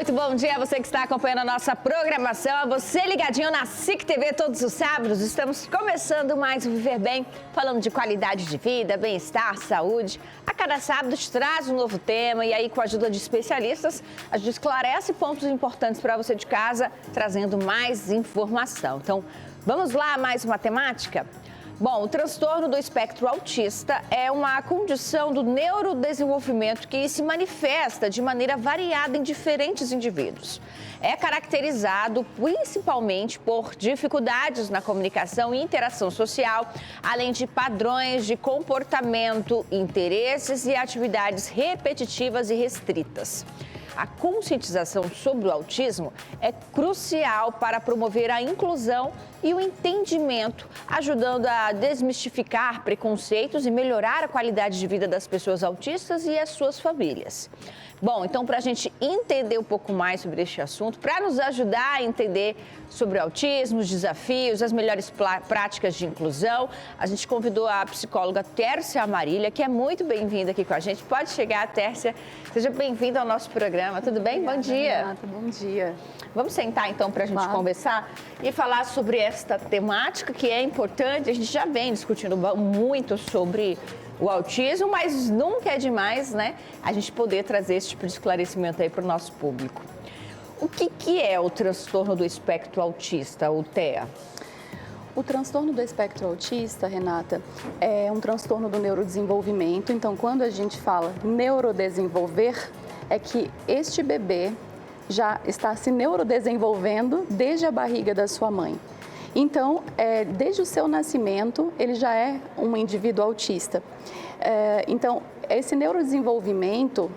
Muito bom dia a você que está acompanhando a nossa programação, a você ligadinho na SIC TV todos os sábados. Estamos começando mais o Viver Bem, falando de qualidade de vida, bem-estar, saúde. A cada sábado te traz um novo tema e aí com a ajuda de especialistas, a gente esclarece pontos importantes para você de casa, trazendo mais informação. Então, vamos lá, mais uma temática? Bom, o transtorno do espectro autista é uma condição do neurodesenvolvimento que se manifesta de maneira variada em diferentes indivíduos. É caracterizado principalmente por dificuldades na comunicação e interação social, além de padrões de comportamento, interesses e atividades repetitivas e restritas. A conscientização sobre o autismo é crucial para promover a inclusão e o entendimento, ajudando a desmistificar preconceitos e melhorar a qualidade de vida das pessoas autistas e as suas famílias. Bom, então, para a gente entender um pouco mais sobre este assunto, para nos ajudar a entender sobre o autismo, os desafios, as melhores práticas de inclusão, a gente convidou a psicóloga Tércia Amarília, que é muito bem-vinda aqui com a gente. Pode chegar, Tércia. Seja bem-vinda ao nosso programa. Tudo bem? Obrigada, bom dia. Renata, bom dia. Vamos sentar, então, para a gente conversar e falar sobre esta temática que é importante. A gente já vem discutindo muito sobre o autismo, mas nunca é demais, né, a gente poder trazer esse tipo de esclarecimento aí para o nosso público. O que é o transtorno do espectro autista, o TEA? O transtorno do espectro autista, Renata, é um transtorno do neurodesenvolvimento. Então, quando a gente fala neurodesenvolver, é que este bebê já está se neurodesenvolvendo desde a barriga da sua mãe. Então, desde o seu nascimento, ele já é um indivíduo autista. Então, esse neurodesenvolvimento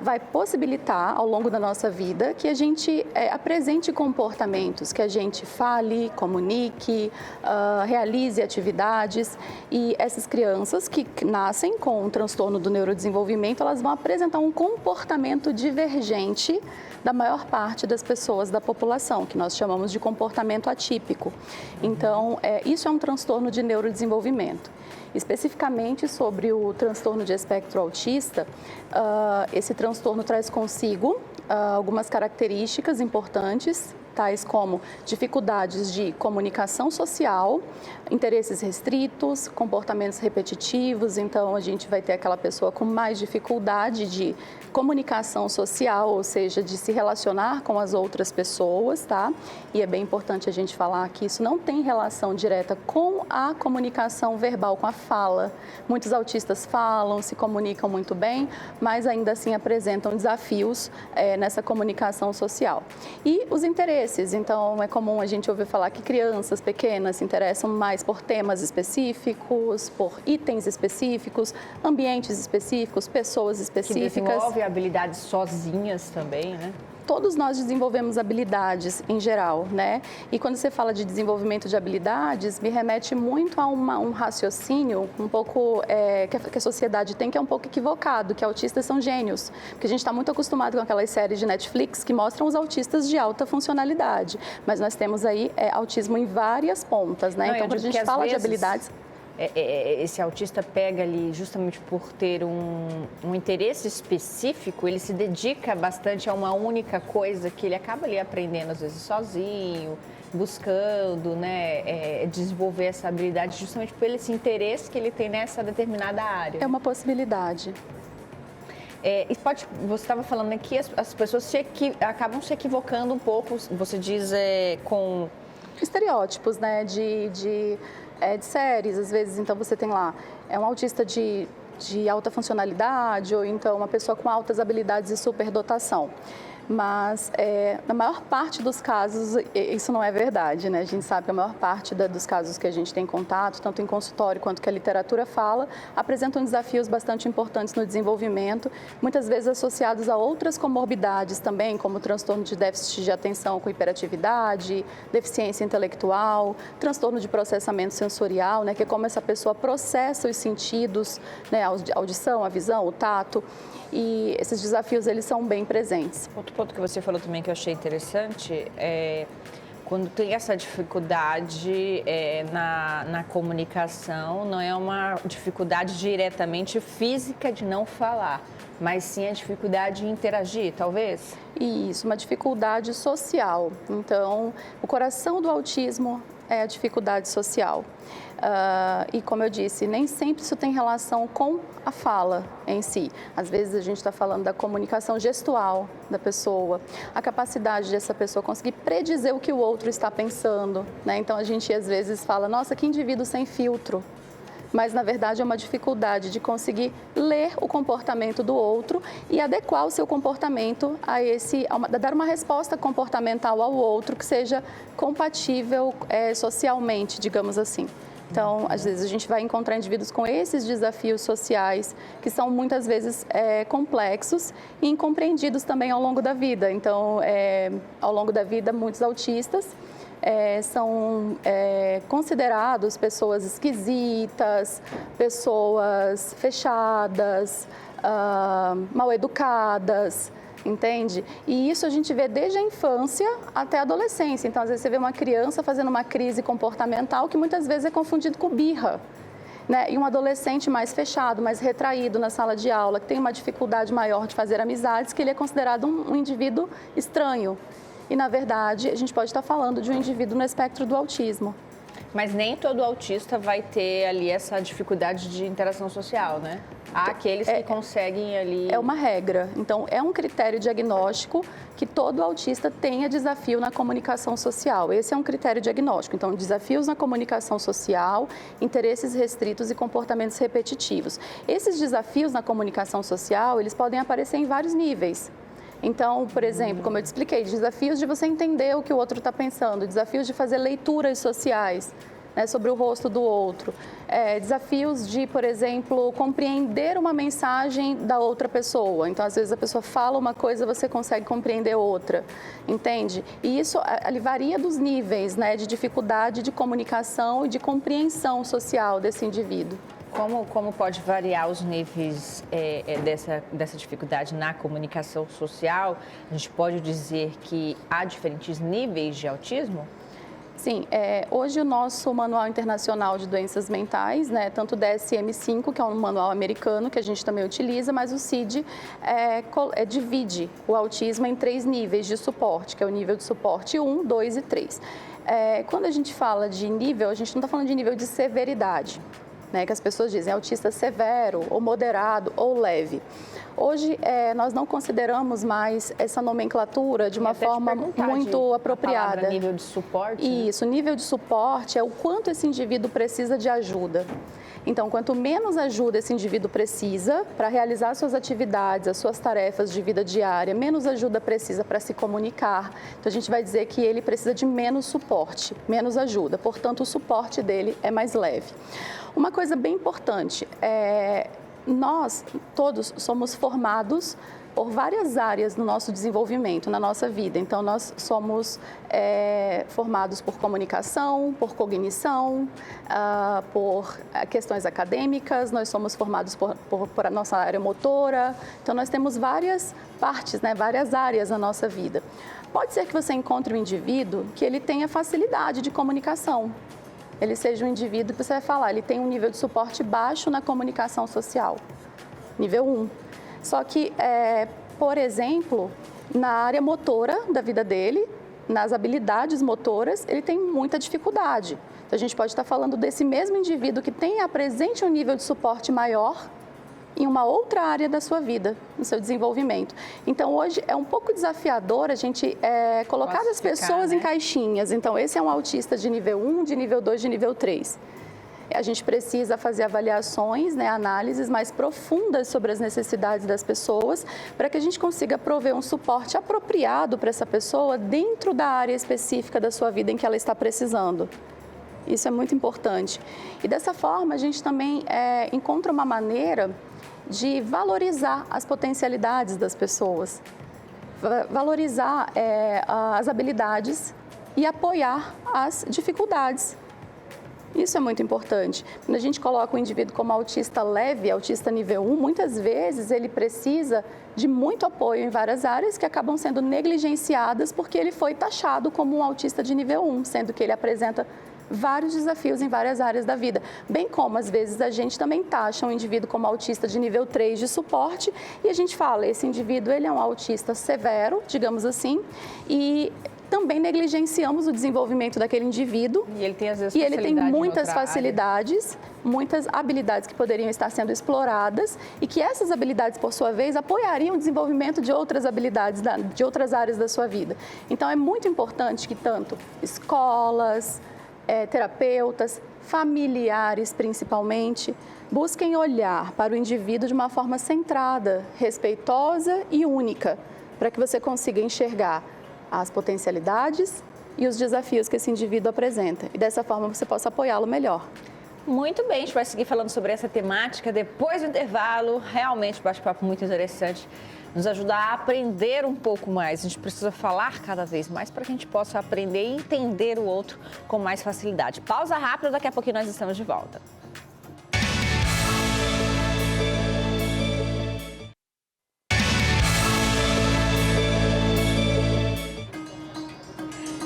vai possibilitar, ao longo da nossa vida, que a gente apresente comportamentos, que a gente fale, comunique, realize atividades. E essas crianças que nascem com um transtorno do neurodesenvolvimento, elas vão apresentar um comportamento divergente da maior parte das pessoas da população, que nós chamamos de comportamento atípico. Então, isso é um transtorno de neurodesenvolvimento. Especificamente sobre o transtorno de espectro autista, esse transtorno traz consigo algumas características importantes, tais como dificuldades de comunicação social, interesses restritos, comportamentos repetitivos. Então, a gente vai ter aquela pessoa com mais dificuldade de comunicação social, ou seja, de se relacionar com as outras pessoas, tá? E é bem importante a gente falar que isso não tem relação direta com a comunicação verbal, com a fala. Muitos autistas falam, se comunicam muito bem, mas ainda assim apresentam desafios nessa comunicação social. E os interesses, então é comum a gente ouvir falar que crianças pequenas se interessam mais por temas específicos, por itens específicos, ambientes específicos, pessoas específicas. Que desenvolve habilidades sozinhas também, né? Todos nós desenvolvemos habilidades em geral, né? E quando você fala de desenvolvimento de habilidades, me remete muito a um raciocínio um pouco que a sociedade tem, que é um pouco equivocado, que autistas são gênios. Porque a gente está muito acostumado com aquelas séries de Netflix que mostram os autistas de alta funcionalidade. Mas nós temos aí autismo em várias pontas, né? Então, quando a gente fala de habilidades... Esse autista pega ali justamente por ter um interesse específico, ele se dedica bastante a uma única coisa que ele acaba ali aprendendo, às vezes sozinho, buscando, né, desenvolver essa habilidade justamente por esse interesse que ele tem nessa determinada área. É uma possibilidade. Você estava falando aqui, as pessoas acabam se equivocando um pouco, você diz, com... estereótipos, né, de séries, às vezes, então você tem lá, um autista de alta funcionalidade ou então uma pessoa com altas habilidades e superdotação. Mas, na maior parte dos casos, isso não é verdade, né? A gente sabe que a maior parte dos casos que a gente tem contato, tanto em consultório quanto que a literatura fala, apresentam desafios bastante importantes no desenvolvimento, muitas vezes associados a outras comorbidades também, como transtorno de déficit de atenção com hiperatividade, deficiência intelectual, transtorno de processamento sensorial, né? Que é como essa pessoa processa os sentidos, né? A audição, a visão, o tato. E esses desafios, eles são bem presentes. Outro ponto que você falou também que eu achei interessante é Quando tem essa dificuldade na comunicação, não é uma dificuldade diretamente física de não falar, mas sim a dificuldade de interagir, talvez? Isso, uma dificuldade social. Então, o coração do autismo é a dificuldade social. E como eu disse, nem sempre isso tem relação com a fala em si. Às vezes a gente está falando da comunicação gestual da pessoa, a capacidade dessa pessoa conseguir predizer o que o outro está pensando, né? Então a gente às vezes fala, nossa, que indivíduo sem filtro. Mas, na verdade, é uma dificuldade de conseguir ler o comportamento do outro e adequar o seu comportamento dar uma resposta comportamental ao outro que seja compatível socialmente, digamos assim. Então, às vezes, a gente vai encontrar indivíduos com esses desafios sociais que são muitas vezes complexos e incompreendidos também ao longo da vida. Então, ao longo da vida, muitos autistas são considerados pessoas esquisitas, pessoas fechadas, mal educadas, entende? E isso a gente vê desde a infância até a adolescência. Então, às vezes você vê uma criança fazendo uma crise comportamental que muitas vezes é confundido com birra. Né? E um adolescente mais fechado, mais retraído na sala de aula, que tem uma dificuldade maior de fazer amizades, que ele é considerado um indivíduo estranho. E, na verdade, a gente pode estar falando de um indivíduo no espectro do autismo. Mas nem todo autista vai ter ali essa dificuldade de interação social, né? Há aqueles que conseguem ali... É uma regra. Então, é um critério diagnóstico que todo autista tenha desafio na comunicação social. Esse é um critério diagnóstico. Então, desafios na comunicação social, interesses restritos e comportamentos repetitivos. Esses desafios na comunicação social, eles podem aparecer em vários níveis. Então, por exemplo, como eu te expliquei, desafios de você entender o que o outro está pensando, desafios de fazer leituras sociais, né, sobre o rosto do outro, desafios de, por exemplo, compreender uma mensagem da outra pessoa. Então, às vezes a pessoa fala uma coisa, você consegue compreender outra, entende? E isso ali varia dos níveis, né, de dificuldade de comunicação e de compreensão social desse indivíduo. Como pode variar os níveis dessa dificuldade na comunicação social? A gente pode dizer que há diferentes níveis de autismo? Sim, hoje o nosso Manual Internacional de Doenças Mentais, né, tanto o DSM-5, que é um manual americano que a gente também utiliza, mas o CID divide o autismo em 3 níveis de suporte, que é o nível de suporte 1, 2 e 3. Quando a gente fala de nível, a gente não está falando de nível de severidade, né, que as pessoas dizem autista severo, ou moderado, ou leve. Hoje, nós não consideramos mais essa nomenclatura de uma forma muito apropriada. Nível de suporte? Isso, nível de suporte é o quanto esse indivíduo precisa de ajuda. Então, quanto menos ajuda esse indivíduo precisa para realizar suas atividades, as suas tarefas de vida diária, menos ajuda precisa para se comunicar. Então, a gente vai dizer que ele precisa de menos suporte, menos ajuda. Portanto, o suporte dele é mais leve. Uma coisa bem importante nós todos somos formados por várias áreas no nosso desenvolvimento, na nossa vida. Então, nós somos formados por comunicação, por cognição, por questões acadêmicas, nós somos formados por a nossa área motora. Então, nós temos várias partes, né, várias áreas na nossa vida. Pode ser que você encontre um indivíduo que ele tenha facilidade de comunicação. Ele seja um indivíduo que você vai falar, ele tem um nível de suporte baixo na comunicação social, nível 1. Só que, por exemplo, na área motora da vida dele, nas habilidades motoras, ele tem muita dificuldade. Então, a gente pode estar falando desse mesmo indivíduo que tem apresente um nível de suporte maior em uma outra área da sua vida, no seu desenvolvimento. Então, hoje é um pouco desafiador a gente colocar as pessoas, né, em caixinhas. Então, esse é um autista de nível 1, de nível 2, de nível 3. A gente precisa fazer avaliações, né, análises mais profundas sobre as necessidades das pessoas, para que a gente consiga prover um suporte apropriado para essa pessoa dentro da área específica da sua vida em que ela está precisando. Isso é muito importante. E dessa forma, a gente também encontra uma maneira de valorizar as potencialidades das pessoas, valorizar as habilidades e apoiar as dificuldades. Isso é muito importante. Quando a gente coloca o indivíduo como autista leve, autista nível 1, muitas vezes ele precisa de muito apoio em várias áreas que acabam sendo negligenciadas porque ele foi taxado como um autista de nível 1, sendo que ele apresenta vários desafios em várias áreas da vida, bem como às vezes a gente também taxa um indivíduo como autista de nível 3 de suporte e a gente fala, esse indivíduo ele é um autista severo, digamos assim, e também negligenciamos o desenvolvimento daquele indivíduo. E ele tem, às vezes, e ele tem muitas facilidades, muitas habilidades que poderiam estar sendo exploradas e que essas habilidades, por sua vez, apoiariam o desenvolvimento de outras habilidades, de outras áreas da sua vida. Então, é muito importante que tanto escolas, terapeutas, familiares principalmente, busquem olhar para o indivíduo de uma forma centrada, respeitosa e única, para que você consiga enxergar as potencialidades e os desafios que esse indivíduo apresenta. E dessa forma você possa apoiá-lo melhor. Muito bem, a gente vai seguir falando sobre essa temática depois do intervalo. Realmente, bate-papo muito interessante. Nos ajudar a aprender um pouco mais. A gente precisa falar cada vez mais para que a gente possa aprender e entender o outro com mais facilidade. Pausa rápida, daqui a pouquinho nós estamos de volta.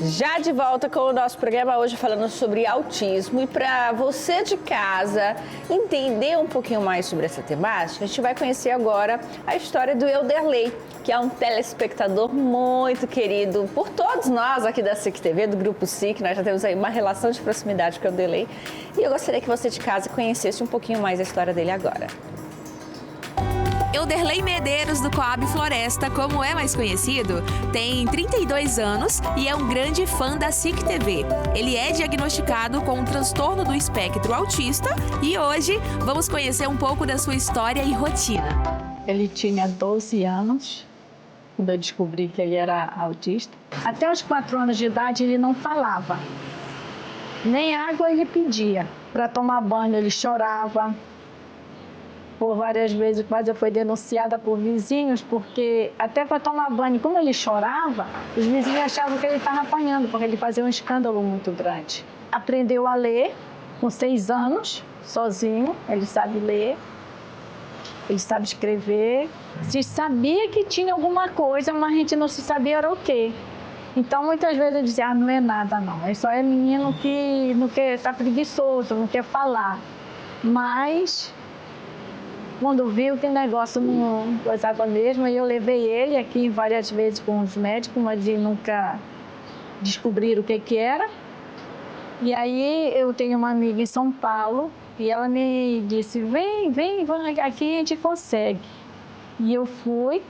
Já de volta com o nosso programa hoje falando sobre autismo, e para você de casa entender um pouquinho mais sobre essa temática, a gente vai conhecer agora a história do Euderley, que é um telespectador muito querido por todos nós aqui da SIC TV, do Grupo SIC. Nós já temos aí uma relação de proximidade com o Euderley e eu gostaria que você de casa conhecesse um pouquinho mais a história dele agora. Euderley Medeiros, do Coab Floresta, como é mais conhecido, tem 32 anos e é um grande fã da SIC TV. Ele é diagnosticado com um transtorno do espectro autista e hoje vamos conhecer um pouco da sua história e rotina. Ele tinha 12 anos quando eu descobri que ele era autista. Até os 4 anos de idade ele não falava. Nem água ele pedia. Para tomar banho ele chorava. Por várias vezes quase foi denunciada por vizinhos, porque até para tomar banho, como ele chorava, os vizinhos achavam que ele estava apanhando, porque ele fazia um escândalo muito grande. Aprendeu a ler com 6 anos, sozinho, ele sabe ler, ele sabe escrever. Se sabia que tinha alguma coisa, mas a gente não se sabia era o quê. Então, muitas vezes eu dizia, não é nada não, é só menino que não quer estar preguiçoso, não quer falar. Mas quando viu que o negócio não coisava mesmo, eu levei ele aqui várias vezes com os médicos, mas eles nunca descobriram o que era. E aí eu tenho uma amiga em São Paulo e ela me disse, vem, aqui a gente consegue. E eu fui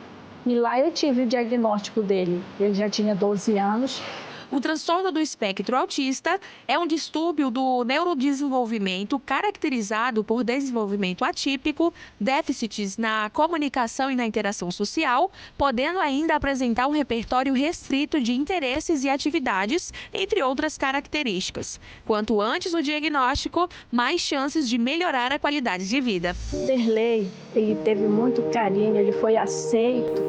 e lá eu tive o diagnóstico dele. Ele já tinha 12 anos. O transtorno do espectro autista é um distúrbio do neurodesenvolvimento caracterizado por desenvolvimento atípico, déficits na comunicação e na interação social, podendo ainda apresentar um repertório restrito de interesses e atividades, entre outras características. Quanto antes o diagnóstico, mais chances de melhorar a qualidade de vida. Euderley, ele teve muito carinho, ele foi aceito.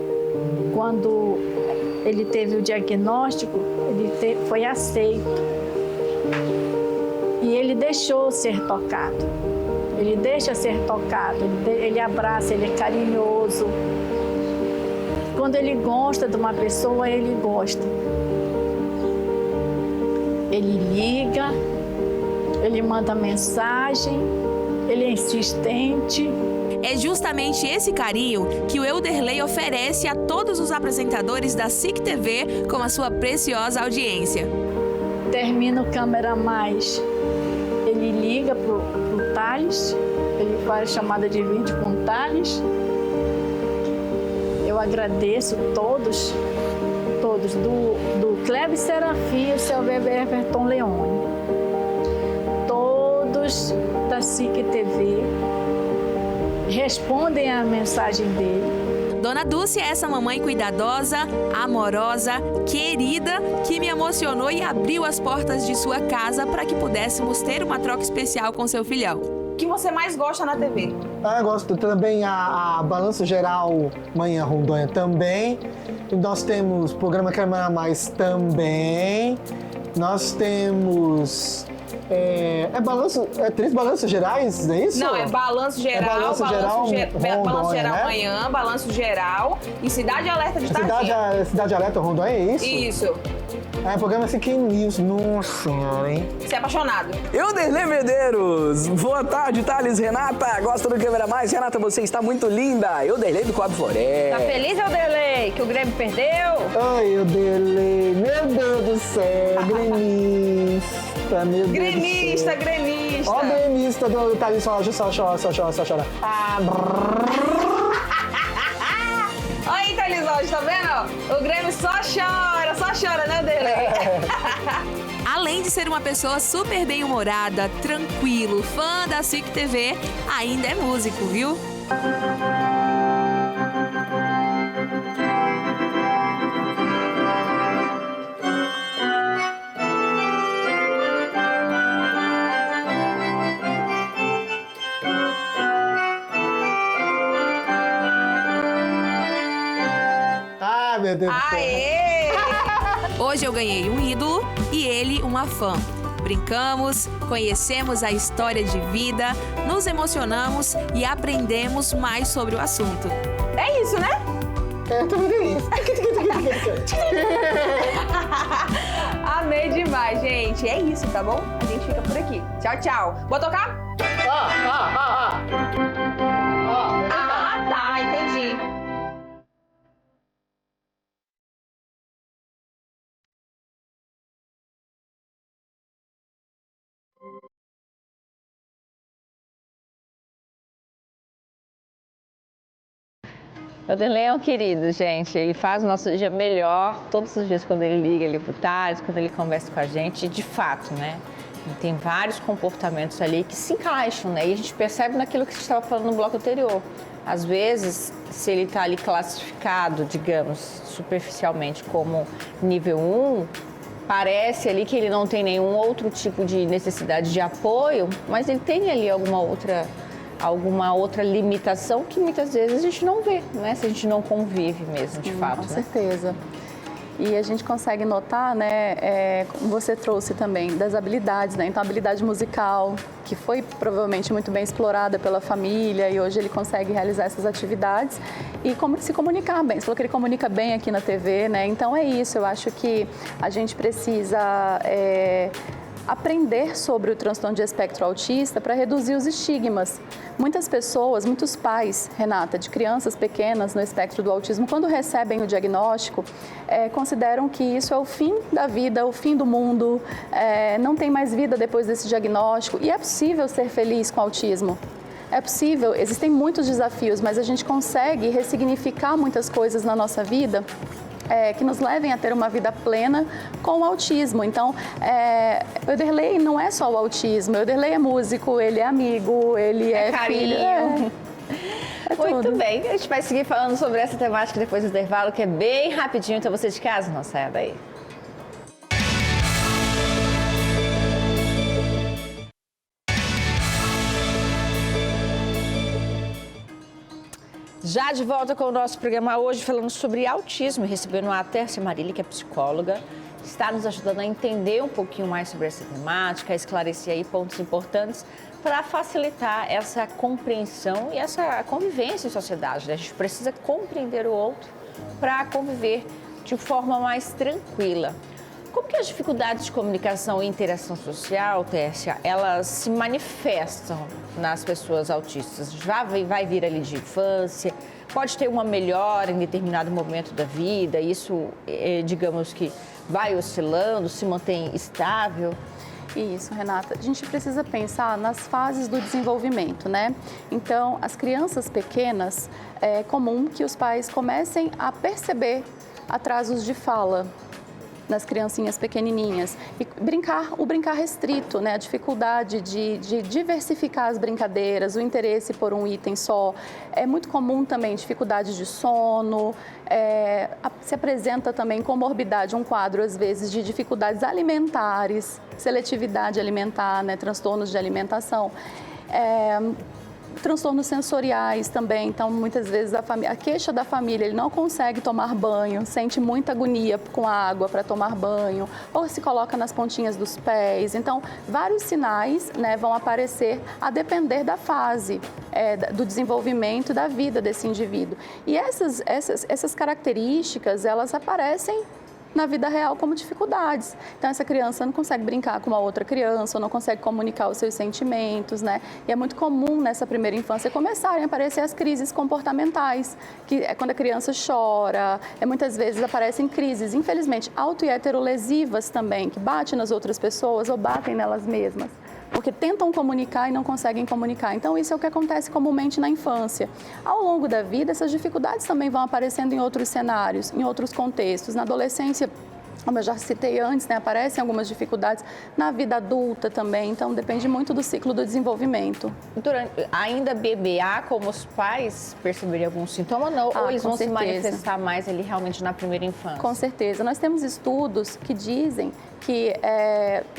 Quando ele teve o diagnóstico, foi aceito. E ele deixou ser tocado. Ele deixa ser tocado, ele abraça, ele é carinhoso. Quando ele gosta de uma pessoa, ele gosta. Ele liga, ele manda mensagem, ele é insistente. É justamente esse carinho que o Euderley oferece a todos os apresentadores da SIC TV com a sua preciosa audiência. Termina o Câmera Mais, ele liga pro Thales, ele faz chamada de vídeo com o Thales. Eu agradeço todos, do Kleber Serafim e seu bebê Everton Leone. Todos da SIC TV respondem à mensagem dele. Dona Dulce é essa mamãe cuidadosa, amorosa, querida, que me emocionou e abriu as portas de sua casa para que pudéssemos ter uma troca especial com seu filhão. O que você mais gosta na TV? Eu gosto também a Balanço Geral Manhã Rondônia também. Nós temos o programa Câmera Mais também. Nós temos três balanços gerais, não é isso? Não, é balanço geral, balanço geral Rondônia, né? amanhã, balanço geral e Cidade Alerta de tarde. Cidade Alerta Rondônia, é isso? Isso. É, programa Sique News. Nossa senhora, hein? Você é apaixonado. Euderlei Medeiros. Boa tarde, Thales, Renata. Gosta do Câmera Mais? Renata, você está muito linda. Euderlei do Coab Floresta. Tá feliz, Euderlei, que o Grêmio perdeu? Ai, Euderlei, meu Deus do céu, gremista, meu Deus Gremista, do céu. gremista. Ó o gremista do Thales, só chora. Olha aí, Thales, tá vendo? O Grêmio só chora, né, dele? Além de ser uma pessoa super bem-humorada, tranquilo, fã da SIC TV, ainda é músico, viu? Ai, meu Deus do céu. Aê! Hoje eu ganhei um ídolo e ele uma fã. Brincamos, conhecemos a história de vida, nos emocionamos e aprendemos mais sobre o assunto. É isso, né? Amei demais, gente. É isso, tá bom? A gente fica por aqui. Tchau, tchau. Vou tocar? Ah, tá, entendi. O Euderlei é um querido, gente. Ele faz o nosso dia melhor todos os dias quando ele liga ali pro Thales, quando ele conversa com a gente. E de fato, né? Ele tem vários comportamentos ali que se encaixam, né? E a gente percebe naquilo que a gente estava falando no bloco anterior. Às vezes, se ele está ali classificado, digamos, superficialmente como nível 1, parece ali que ele não tem nenhum outro tipo de necessidade de apoio, mas ele tem ali alguma outra limitação que muitas vezes a gente não vê, né? Se a gente não convive mesmo, de fato, Com né? certeza. E a gente consegue notar, né, como você trouxe também, das habilidades, né? Então, a habilidade musical, que foi provavelmente muito bem explorada pela família e hoje ele consegue realizar essas atividades e como se comunicar bem. Você falou que ele comunica bem aqui na TV, né? Então, é isso. Eu acho que a gente precisa aprender sobre o transtorno de espectro autista para reduzir os estigmas. Muitas pessoas, muitos pais, Renata, de crianças pequenas no espectro do autismo, quando recebem o diagnóstico, consideram que isso é o fim da vida, o fim do mundo, não tem mais vida depois desse diagnóstico. E é possível ser feliz com autismo. É possível, existem muitos desafios, mas a gente consegue ressignificar muitas coisas na nossa vida que nos levem a ter uma vida plena com o autismo. Então, o Euderlei não é só o autismo, o Euderlei é músico, ele é amigo, ele é filho. Muito bem, a gente vai seguir falando sobre essa temática depois do intervalo, que é bem rapidinho, então você de casa não saia daí. Já de volta com o nosso programa hoje, falando sobre autismo, recebendo a Tércia Marília, que é psicóloga, está nos ajudando a entender um pouquinho mais sobre essa temática, a esclarecer aí pontos importantes para facilitar essa compreensão e essa convivência em sociedade, né? A gente precisa compreender o outro para conviver de forma mais tranquila. Como que as dificuldades de comunicação e interação social, Tércia, elas se manifestam nas pessoas autistas? Já vai vir ali de infância, pode ter uma melhora em determinado momento da vida, isso, digamos que vai oscilando, se mantém estável? Isso, Renata. A gente precisa pensar nas fases do desenvolvimento, né? Então, as crianças pequenas, é comum que os pais comecem a perceber atrasos de fala nas criancinhas pequenininhas. E o brincar restrito, né? A dificuldade de diversificar as brincadeiras, o interesse por um item só. É muito comum também dificuldade de sono, se apresenta também comorbidade, um quadro às vezes de dificuldades alimentares, seletividade alimentar, né? Transtornos de alimentação. Transtornos sensoriais também, então muitas vezes a queixa da família, ele não consegue tomar banho, sente muita agonia com a água para tomar banho, ou se coloca nas pontinhas dos pés. Então, vários sinais, né, vão aparecer a depender da fase do desenvolvimento da vida desse indivíduo. E essas características, elas aparecem na vida real como dificuldades. Então, essa criança não consegue brincar com uma outra criança, ou não consegue comunicar os seus sentimentos, né? E é muito comum nessa primeira infância começarem a aparecer as crises comportamentais, que é quando a criança chora, muitas vezes aparecem crises, infelizmente, auto- e heterolesivas também, que batem nas outras pessoas ou batem nelas mesmas, porque tentam comunicar e não conseguem comunicar. Então, isso é o que acontece comumente na infância. Ao longo da vida, essas dificuldades também vão aparecendo em outros cenários, em outros contextos. Na adolescência, como eu já citei antes, né, aparecem algumas dificuldades na vida adulta também. Então, depende muito do ciclo do desenvolvimento. Ainda bebê, como os pais perceberem algum sintoma, não? Ou eles vão se manifestar mais ali realmente na primeira infância? Com certeza. Nós temos estudos que dizem que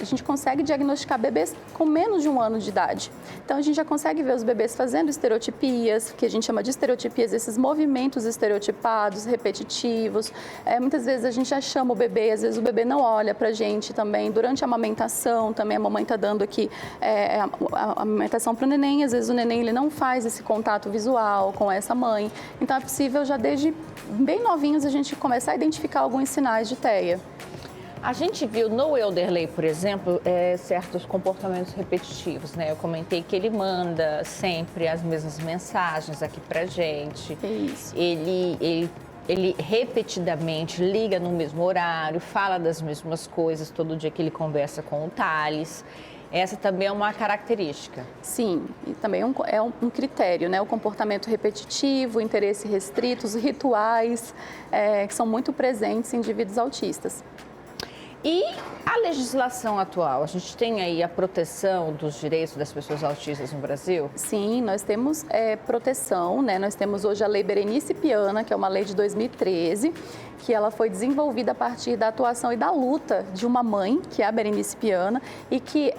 a gente consegue diagnosticar bebês com menos de 1 ano de idade. Então, a gente já consegue ver os bebês fazendo estereotipias, que a gente chama de estereotipias, esses movimentos estereotipados, repetitivos. Muitas vezes a gente já chama o bebê, às vezes o bebê não olha pra gente também. Durante a amamentação, também a mamãe está dando aqui a amamentação para o neném, às vezes o neném ele não faz esse contato visual com essa mãe. Então, é possível já desde bem novinhos a gente começar a identificar alguns sinais de TEA. A gente viu no Elderley, por exemplo, certos comportamentos repetitivos, né? Eu comentei que ele manda sempre as mesmas mensagens aqui pra gente. Isso. Ele repetidamente liga no mesmo horário, fala das mesmas coisas todo dia que ele conversa com o Thales. Essa também é uma característica. Sim, e também é um critério, né? O comportamento repetitivo, o interesse restrito, os rituais, que são muito presentes em indivíduos autistas. E a legislação atual? A gente tem aí a proteção dos direitos das pessoas autistas no Brasil? Sim, nós temos proteção, né? Nós temos hoje a Lei Berenice Piana, que é uma lei de 2013, que ela foi desenvolvida a partir da atuação e da luta de uma mãe, que é a Berenice Piana, e que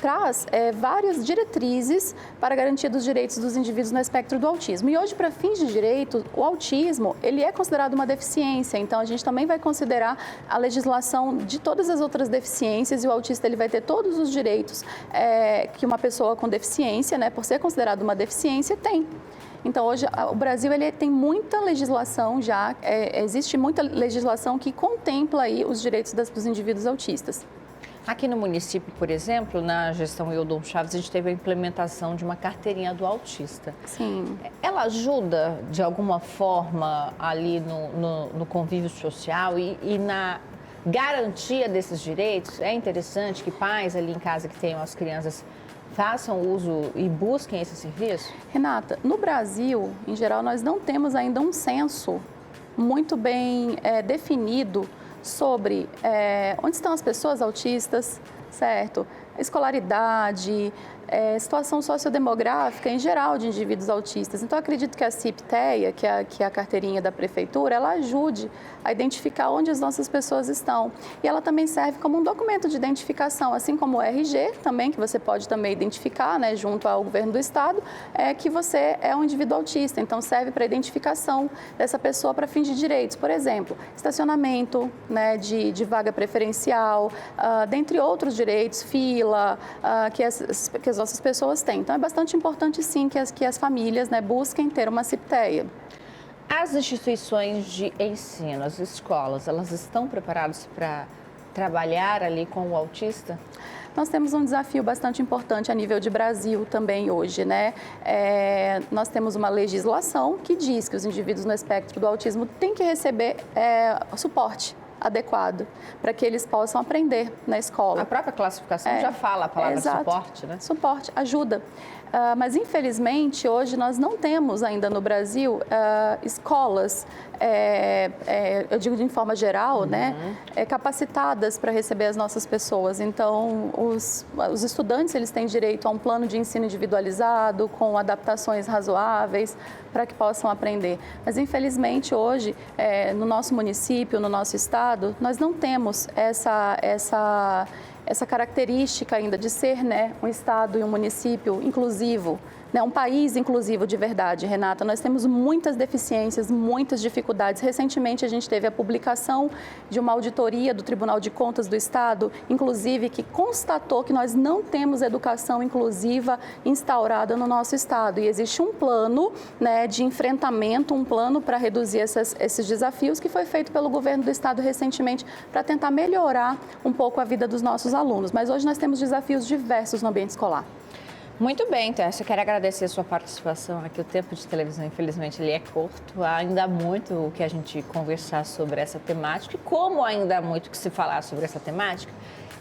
traz várias diretrizes para a garantia dos direitos dos indivíduos no espectro do autismo. E hoje, para fins de direito, o autismo, ele é considerado uma deficiência, então a gente também vai considerar a legislação de todas as outras deficiências, e o autista ele vai ter todos os direitos que uma pessoa com deficiência, né, por ser considerado uma deficiência, tem. Então, hoje, o Brasil ele tem muita legislação já, existe muita legislação que contempla aí os direitos dos indivíduos autistas. Aqui no município, por exemplo, na gestão Eudon Chaves, a gente teve a implementação de uma carteirinha do autista. Sim. Ela ajuda, de alguma forma, ali no convívio social e na garantia desses direitos? É interessante que pais ali em casa que tenham as crianças façam uso e busquem esse serviço? Renata, no Brasil, em geral, nós não temos ainda um censo muito bem definido sobre onde estão as pessoas autistas, certo? Escolaridade, situação sociodemográfica em geral de indivíduos autistas. Então, acredito que a CIP-TEA, que é a carteirinha da prefeitura, ela ajude a identificar onde as nossas pessoas estão. E ela também serve como um documento de identificação, assim como o RG também, que você pode também identificar, né, junto ao governo do estado, que você é um indivíduo autista. Então, serve para a identificação dessa pessoa para fins de direitos. Por exemplo, estacionamento, né, de vaga preferencial, dentre outros direitos, fila, que as nossas pessoas têm. Então, é bastante importante, sim, que as famílias, né, busquem ter uma CIP-TEA. As instituições de ensino, as escolas, elas estão preparadas para trabalhar ali com o autista? Nós temos um desafio bastante importante a nível de Brasil também hoje, né? Nós temos uma legislação que diz que os indivíduos no espectro do autismo têm que receber suporte adequado para que eles possam aprender na escola. A própria classificação já fala a palavra suporte, né? Suporte, ajuda. Mas, infelizmente, hoje nós não temos ainda no Brasil escolas, eu digo de forma geral, né, capacitadas para receber as nossas pessoas. Então, os estudantes eles têm direito a um plano de ensino individualizado, com adaptações razoáveis, para que possam aprender. Mas, infelizmente, hoje, no nosso município, no nosso estado, nós não temos essa característica ainda de ser, né, um estado e um município inclusivo né, um país inclusivo de verdade, Renata. Nós temos muitas deficiências, muitas dificuldades. Recentemente, a gente teve a publicação de uma auditoria do Tribunal de Contas do Estado, inclusive, que constatou que nós não temos educação inclusiva instaurada no nosso Estado. E existe um plano, né, de enfrentamento, um plano para reduzir esses desafios que foi feito pelo governo do Estado recentemente para tentar melhorar um pouco a vida dos nossos alunos. Mas hoje nós temos desafios diversos no ambiente escolar. Muito bem, então, eu quero agradecer a sua participação aqui. O tempo de televisão, infelizmente, ele é curto. Há ainda muito o que a gente conversar sobre essa temática. E como ainda há muito que se falar sobre essa temática,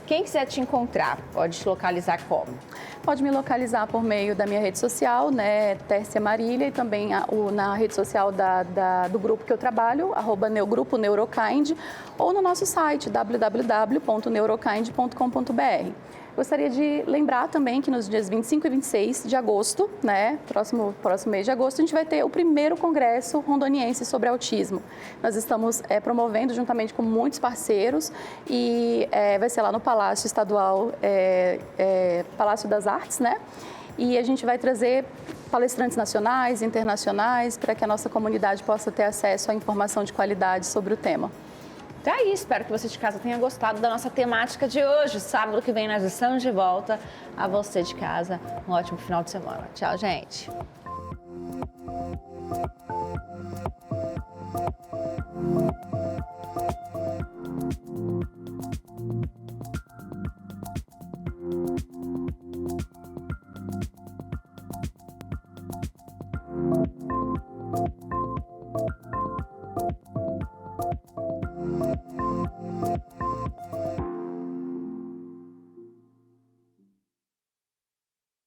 quem quiser te encontrar, pode te localizar como? Pode me localizar por meio da minha rede social, né, Tércia Marília, e também na rede social do grupo que eu trabalho, @grupo Neurokind, ou no nosso site, www.neurokind.com.br. Gostaria de lembrar também que nos dias 25 e 26 de agosto, né, próximo mês de agosto, a gente vai ter o primeiro congresso rondoniense sobre autismo. Nós estamos promovendo juntamente com muitos parceiros e vai ser lá no Palácio Estadual, Palácio das Artes, né? E a gente vai trazer palestrantes nacionais, internacionais, para que a nossa comunidade possa ter acesso à informação de qualidade sobre o tema. Então é isso, espero que você de casa tenha gostado da nossa temática de hoje. Sábado que vem nós estamos de volta. A você de casa, um ótimo final de semana. Tchau, gente.